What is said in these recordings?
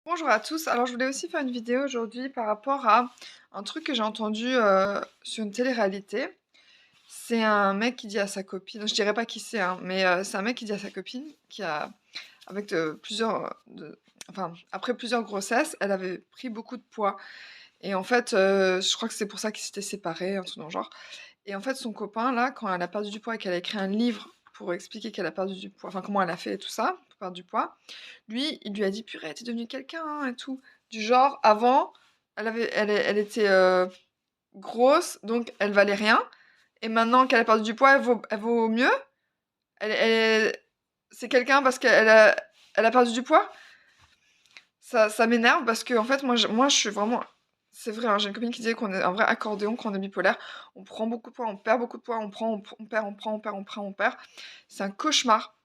Bonjour à tous, alors je voulais aussi faire une vidéo aujourd'hui par rapport à un truc que j'ai entendu sur une télé-réalité. C'est un mec qui dit à sa copine, je dirais pas qui c'est, hein, mais c'est un mec qui dit à sa copine qui a, avec enfin, après plusieurs grossesses, elle avait pris beaucoup de poids. Et en fait, je crois que c'est pour ça qu'ils s'étaient séparés, un truc dans le genre. Et en fait, son copain, là, quand elle a perdu du poids et qu'elle a écrit un livre pour expliquer qu'elle a perdu du poids, enfin comment elle a fait et tout ça, pour perdre du poids, lui, il lui a dit: «Purée, t'es devenue quelqu'un, hein, et tout». Du genre, avant, elle était grosse, donc elle valait rien. Et maintenant qu'elle a perdu du poids, elle vaut mieux. C'est quelqu'un parce elle a perdu du poids. Ça m'énerve parce que en fait, moi, je suis vraiment. C'est vrai, hein, j'ai une copine qui disait qu'on est un vrai accordéon quand on est bipolaire. On prend beaucoup de poids, on perd beaucoup de poids, on prend, on perd, on prend, on perd, on prend, on perd. C'est un cauchemar.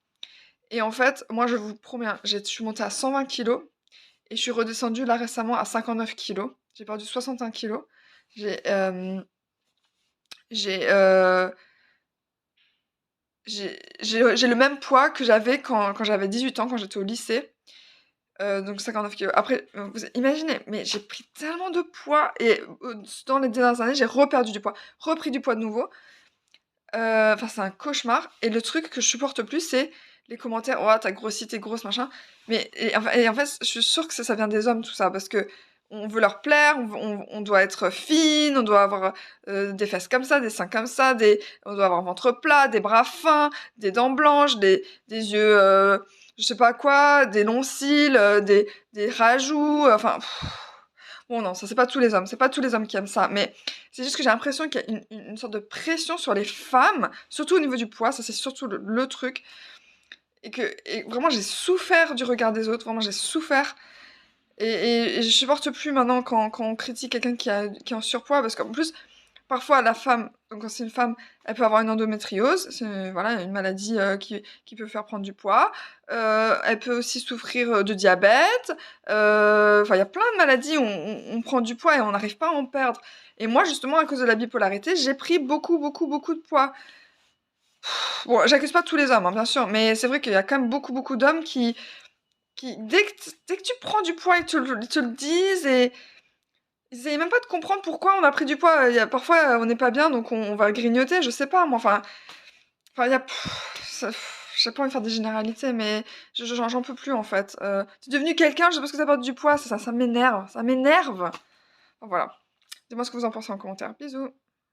Et en fait, moi, je vous promets, hein, je suis montée à 120 kilos et je suis redescendue là récemment à 59 kilos. J'ai perdu 61 kilos. J'ai j'ai euh, j'ai le même poids que j'avais quand j'avais 18 ans, quand j'étais au lycée. Donc 59 kilos. Après, vous imaginez, mais j'ai pris tellement de poids et dans les dernières années, j'ai reperdu du poids, repris du poids de nouveau. Enfin, c'est un cauchemar. Et le truc que je supporte plus, c'est les commentaires: «Oh, t'as grossi, t'es grosse, machin». Mais en fait, je suis sûre que ça vient des hommes, tout ça, parce que on veut leur plaire, on doit être fine, on doit avoir des fesses comme ça, des seins comme ça, on doit avoir un ventre plat, des bras fins, des dents blanches, des yeux, je sais pas quoi, des longs cils, des rajouts, enfin. Bon, non, ça, c'est pas tous les hommes. C'est pas tous les hommes qui aiment ça. Mais c'est juste que j'ai l'impression qu'il y a une sorte de pression sur les femmes, surtout au niveau du poids. Ça, c'est surtout le truc. Et vraiment, j'ai souffert du regard des autres. Vraiment, j'ai souffert. Et je supporte plus maintenant quand on critique quelqu'un qui est en surpoids. Parce qu'en plus, parfois, la femme, donc quand c'est une femme, elle peut avoir une endométriose, c'est voilà, une maladie qui peut faire prendre du poids. Elle peut aussi souffrir de diabète. Enfin, il y a plein de maladies où on prend du poids et on n'arrive pas à en perdre. Et moi, justement, à cause de la bipolarité, j'ai pris beaucoup, beaucoup, beaucoup de poids. Bon, j'accuse pas tous les hommes, hein, bien sûr, mais c'est vrai qu'il y a quand même beaucoup, beaucoup d'hommes qui dès que tu prends du poids, ils te le disent et ils essayent même pas de comprendre pourquoi on a pris du poids. Parfois, on n'est pas bien, donc on va grignoter, je sais pas, moi. Enfin, il y a. Je sais pas envie de faire des généralités, mais j'en peux plus en fait. T'es devenu quelqu'un, je sais pas ce que ça porte du poids, ça m'énerve, ça m'énerve. Enfin, voilà. Dis-moi ce que vous en pensez en commentaire. Bisous.